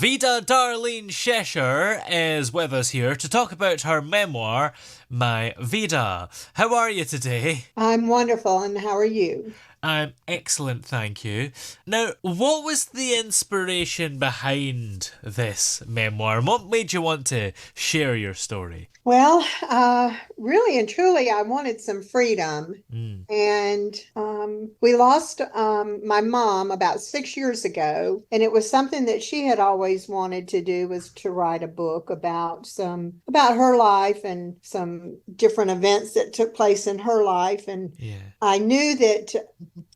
Vida Darlene Chessher is with us here to talk about her memoir, My Vida. How are you today? I'm wonderful, and how are you? I'm excellent, thank you. Now, what was the inspiration behind this memoir? What made you want to share your story? Well, really and truly, I wanted some freedom. Mm, And we lost my mom about 6 years ago, and it was something that she had always wanted to do was to write a book about her life and some different events that took place in her life. And yeah, I knew that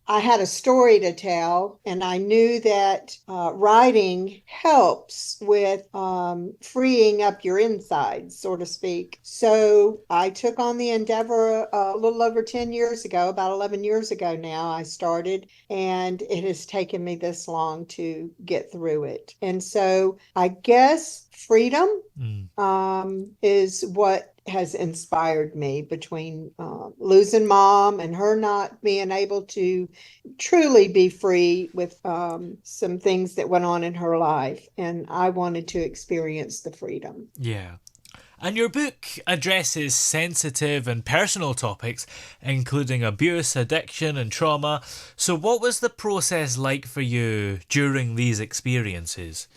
I had a story to tell, and I knew that writing helps with freeing up your insides, so to speak. So I took on the endeavor a little over 10 years ago, about 11 years ago now, I started, and it has taken me this long to get through it. And so I guess freedom mm, is what has inspired me between losing mom and her not being able to truly be free with some things that went on in her life. And I wanted to experience the freedom. yeah. And your book addresses sensitive and personal topics, including abuse, addiction, and trauma. So, what was the process like for you during these experiences?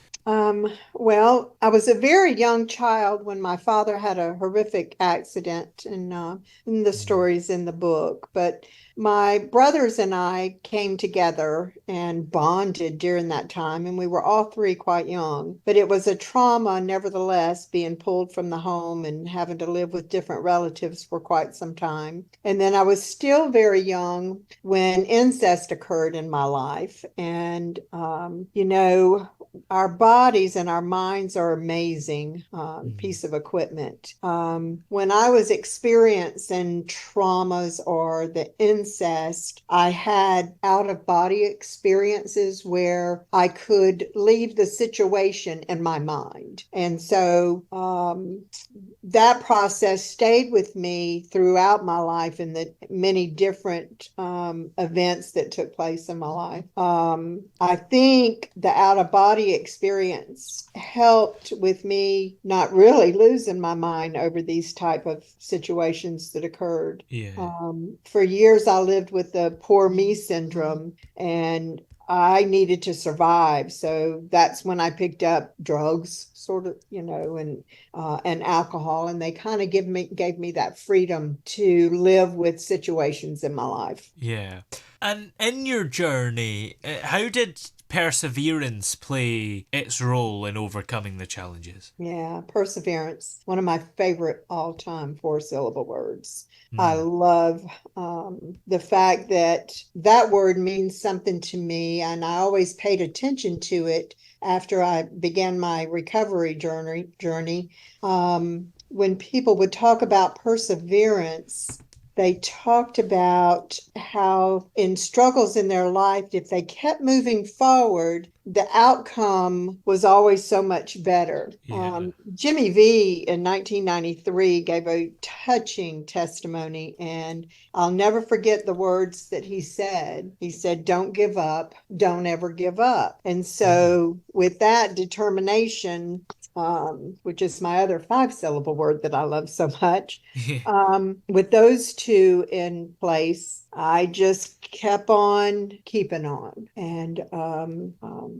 Well, I was a very young child when my father had a horrific accident, and the Mm, stories in the book. But my brothers and I came together and bonded during that time, and we were all three quite young. But it was a trauma, nevertheless, being pulled from the home and having to live with different relatives for quite some time. And then I was still very young when incest occurred in my life. And, our bodies and our minds are amazing mm, piece of equipment. When I was experiencing traumas or the incest, I had out of body experiences where I could leave the situation in my mind. And so that process stayed with me throughout my life in the many different events that took place in my life. I think the out of body experience helped with me not really losing my mind over these type of situations that occurred. yeah. For years, I lived with the poor me syndrome, and I needed to survive. So that's when I picked up drugs, sort of, and alcohol, and they kind of gave me that freedom to live with situations in my life. Yeah. And in your journey, how did perseverance play its role in overcoming the challenges? Yeah, perseverance, one of my favorite all-time four-syllable words. I Mm, love the fact that that word means something to me, and I always paid attention to it after I began my recovery journey. When people would talk about perseverance, they talked about how in struggles in their life, if they kept moving forward, the outcome was always so much better. yeah. Jimmy V in 1993 gave a touching testimony, and I'll never forget the words that he said. He said, "Don't give up, don't ever give up." And Mm. so, with that determination, which is my other five-syllable word that I love so much, with those two in place, I just kept on keeping on. And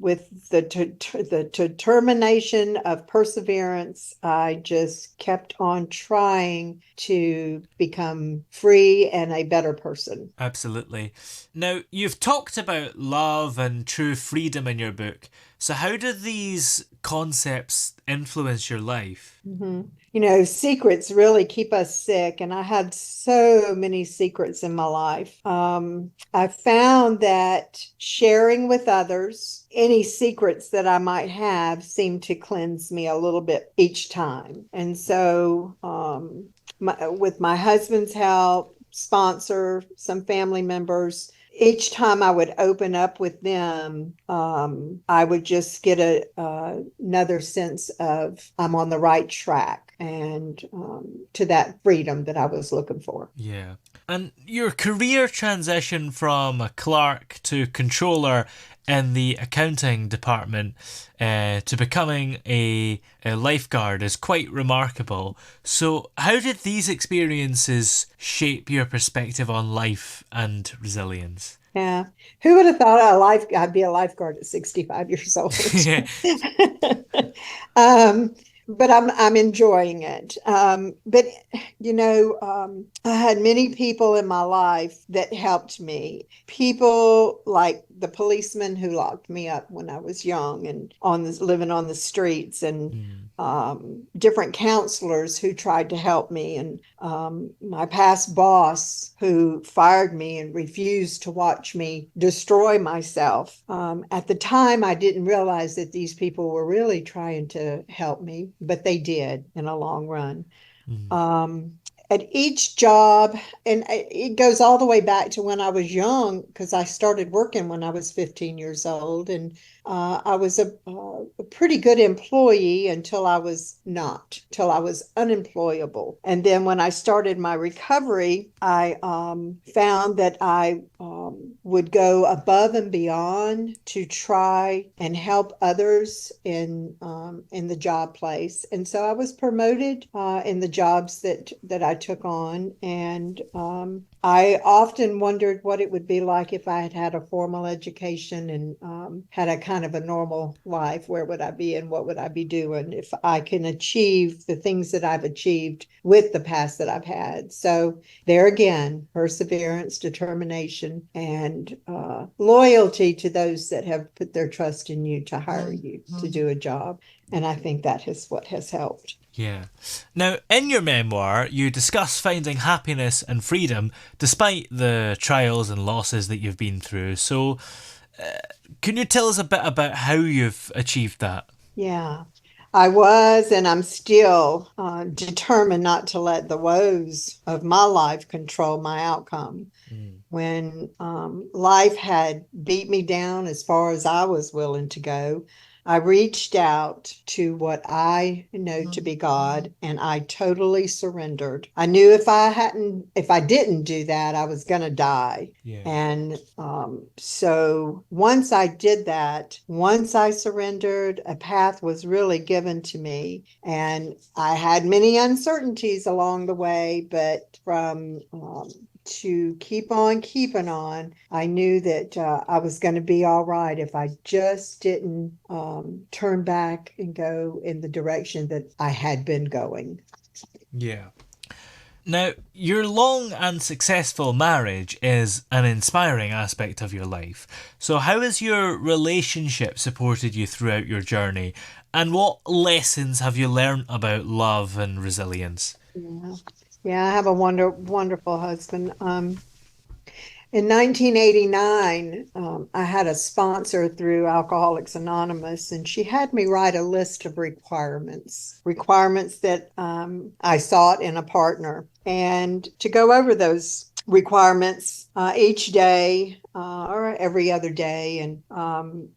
with the determination of perseverance, I just kept on trying to become free and a better person. Absolutely. Now, you've talked about love and true freedom in your book. So, how do these concepts influence your life? Mhm. Secrets really keep us sick, and I had so many secrets in my life. I found that sharing with others any secrets that I might have seemed to cleanse me a little bit each time. And so, with my husband's help, sponsor, some family members, each time I would open up with them, I would just get another sense of I'm on the right track and to that freedom that I was looking for. Yeah. And your career transition from a clerk to controller in the accounting department to becoming a lifeguard is quite remarkable. So, how did these experiences shape your perspective on life and resilience? Yeah. Who would have thought I'd be a lifeguard at 65 years old? Yeah. um, but I'm enjoying it. But I had many people in my life that helped me. People like the policeman who locked me up when I was young and living on the streets, and Mm. different counselors who tried to help me, and my past boss who fired me and refused to watch me destroy myself. At the time, I didn't realize that these people were really trying to help me, but they did in a long run. Mm. Um, at each job, and it goes all the way back to when I was young, because I started working when I was 15 years old, and I was a pretty good employee until I was not, till I was unemployable. And then when I started my recovery, I found that I would go above and beyond to try and help others in the job place. And so I was promoted in the jobs that I took on, and I often wondered what it would be like if I had had a formal education and had a kind of a normal life. Where would I be and what would I be doing if I can achieve the things that I've achieved with the past that I've had? So there again, perseverance, determination, and loyalty to those that have put their trust in you to hire you to do a job. And I think that is what has helped. Yeah. Now, in your memoir, you discuss finding happiness and freedom despite the trials and losses that you've been through. So, can you tell us a bit about how you've achieved that? Yeah, I was, and I'm still determined not to let the woes of my life control my outcome. Mm. When life had beat me down as far as I was willing to go, I reached out to what I know to be God, and I totally surrendered. I knew if I didn't do that, I was going to die. Yeah. And so once I did that, once I surrendered, a path was really given to me. And I had many uncertainties along the way, but from to keep on keeping on, I knew that I was going to be all right if I just didn't turn back and go in the direction that I had been going. Yeah. Now, your long and successful marriage is an inspiring aspect of your life. So, how has your relationship supported you throughout your journey? And what lessons have you learned about love and resilience? Yeah. Yeah, I have a wonderful husband. In 1989, I had a sponsor through Alcoholics Anonymous, and she had me write a list of requirements that I sought in a partner, and to go over those requirements each day or every other day, and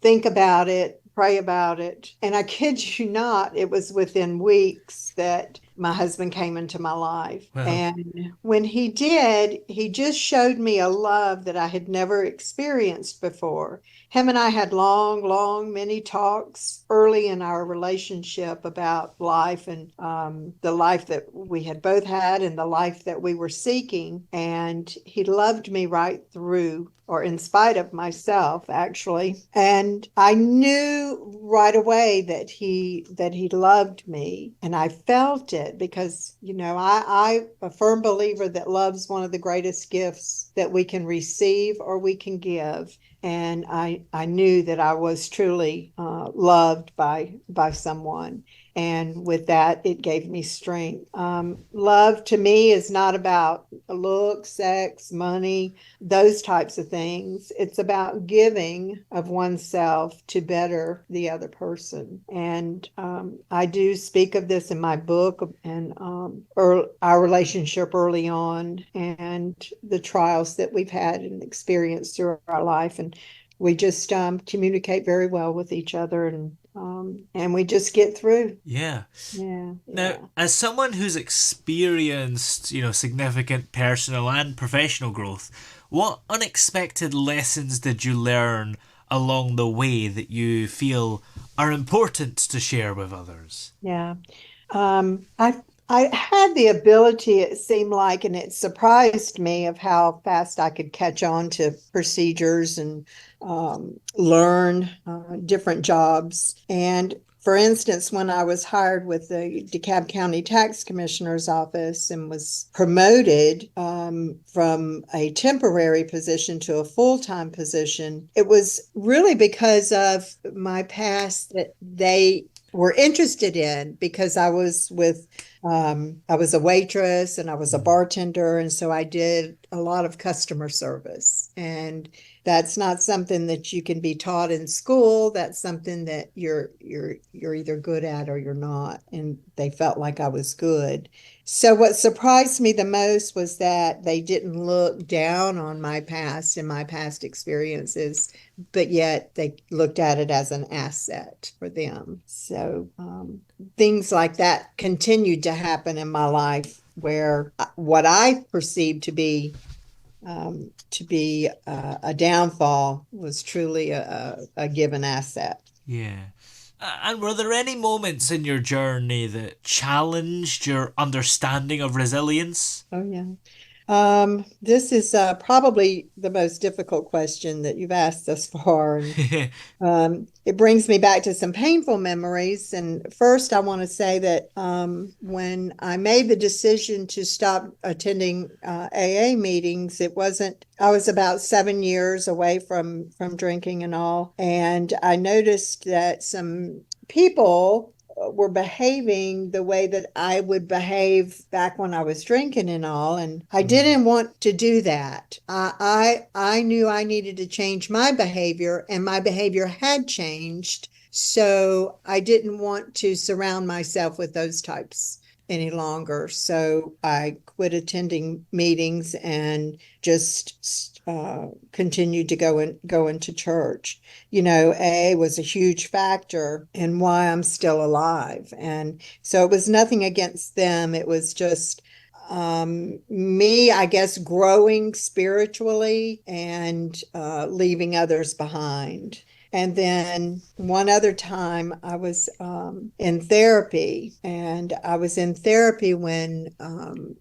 think about it, pray about it. And I kid you not, it was within weeks that my husband came into my life. Well, And when he did, he just showed me a love that I had never experienced before. Him and I had many talks early in our relationship about life, and the life that we had both had and the life that we were seeking. And he loved me right through, or in spite of myself, actually. And I knew right away that he loved me, and I felt it because, I'm a firm believer that love's one of the greatest gifts that we can receive or we can give. And I knew that I was truly loved by someone. And with that, it gave me strength. Love to me is not about look, sex, money, those types of things. It's about giving of oneself to better the other person. And I do speak of this in my book, and our relationship early on and the trials that we've had and experienced through our life. And we just communicate very well with each other, and we just get through. yeah. Yeah, Now, yeah. as someone who's experienced, significant personal and professional growth, what unexpected lessons did you learn along the way that you feel are important to share with others? Yeah. I had the ability, it seemed like, and it surprised me of how fast I could catch on to procedures and learn different jobs. And for instance, when I was hired with the DeKalb County Tax Commissioner's Office and was promoted from a temporary position to a full-time position, it was really because of my past that they were interested in, because I was a waitress and I was a Mm. bartender, and so I did a lot of customer service. And that's not something that you can be taught in school. That's something that you're either good at or you're not. And they felt like I was good. So what surprised me the most was that they didn't look down on my past and my past experiences, but yet they looked at it as an asset for them. So things like that continued to happen in my life, where what I perceived to be a downfall was truly a given asset. Yeah. And were there any moments in your journey that challenged your understanding of resilience? Oh, yeah. This is probably the most difficult question that you've asked thus far. And it brings me back to some painful memories. And first, I want to say that when I made the decision to stop attending AA meetings, it wasn't, I was about 7 years away from drinking and all. And I noticed that some people were behaving the way that I would behave back when I was drinking and all. And I Mm. didn't want to do that. I knew I needed to change my behavior, and my behavior had changed. So I didn't want to surround myself with those types any longer. So I quit attending meetings and just continued to go into church. You know, A was a huge factor in why I'm still alive. And so it was nothing against them. It was just me, I guess, growing spiritually and leaving others behind. And then one other time I was in therapy, and I was in therapy when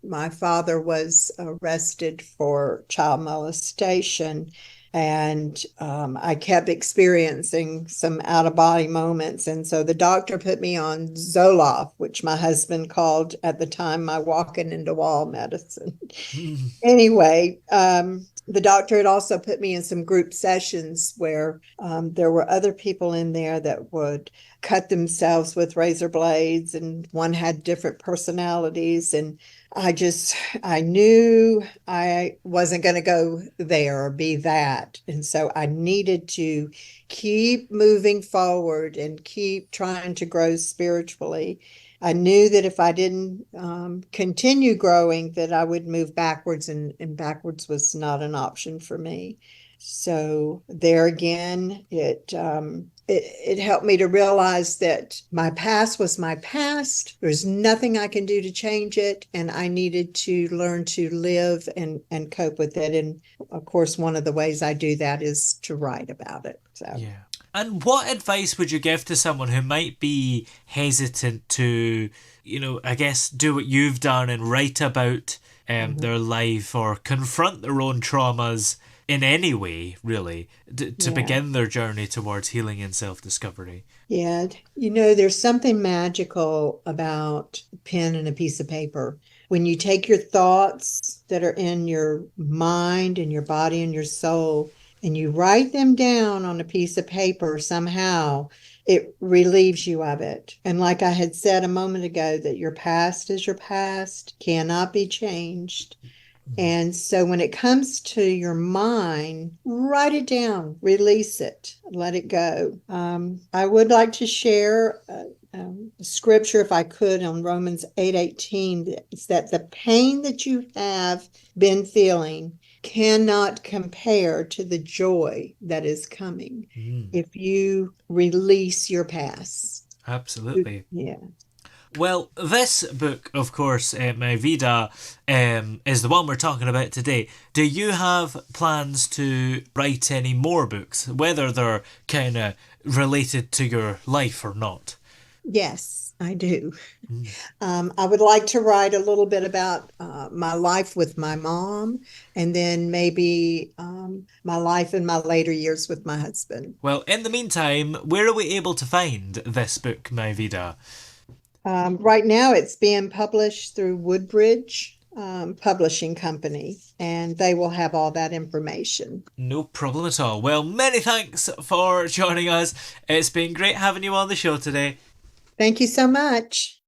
my father was arrested for child molestation. And I kept experiencing some out of body moments. And so the doctor put me on Zoloft, which my husband called at the time my walking into wall medicine. Anyway, the doctor had also put me in some group sessions where there were other people in there that would cut themselves with razor blades, and one had different personalities. And I knew I wasn't going to go there or be that. And so I needed to keep moving forward and keep trying to grow spiritually. I knew that if I didn't continue growing, that I would move backwards, and backwards was not an option for me. So there again, it helped me to realize that my past was my past. There's nothing I can do to change it, and I needed to learn to live and cope with it. And of course, one of the ways I do that is to write about it. So. Yeah. And what advice would you give to someone who might be hesitant to, I guess, do what you've done and write about Mhm. their life or confront their own traumas in any way, really, to Yeah. begin their journey towards healing and self discovery? Yeah, you know, there's something magical about a pen and a piece of paper. When you take your thoughts that are in your mind and your body and your soul, and you write them down on a piece of paper, somehow it relieves you of it. And like I had said a moment ago, that your past is your past, cannot be changed. And so when it comes to your mind, write it down, release it, let it go. I would like to share scripture, if I could, on Romans 8:18. It's that the pain that you have been feeling cannot compare to the joy that is coming Mm, if you release your past. absolutely. Yeah. Well, this book, of course, My Vida, is the one we're talking about today. Do you have plans to write any more books, whether they're kind of related to your life or not? Yes, I do. Mm. I would like to write a little bit about my life with my mom, and then maybe my life in my later years with my husband. Well, in the meantime, where are we able to find this book, My Vida? Right now, it's being published through Woodbridge Publishing Company, and they will have all that information. No problem at all. Well, many thanks for joining us. It's been great having you on the show today. Thank you so much.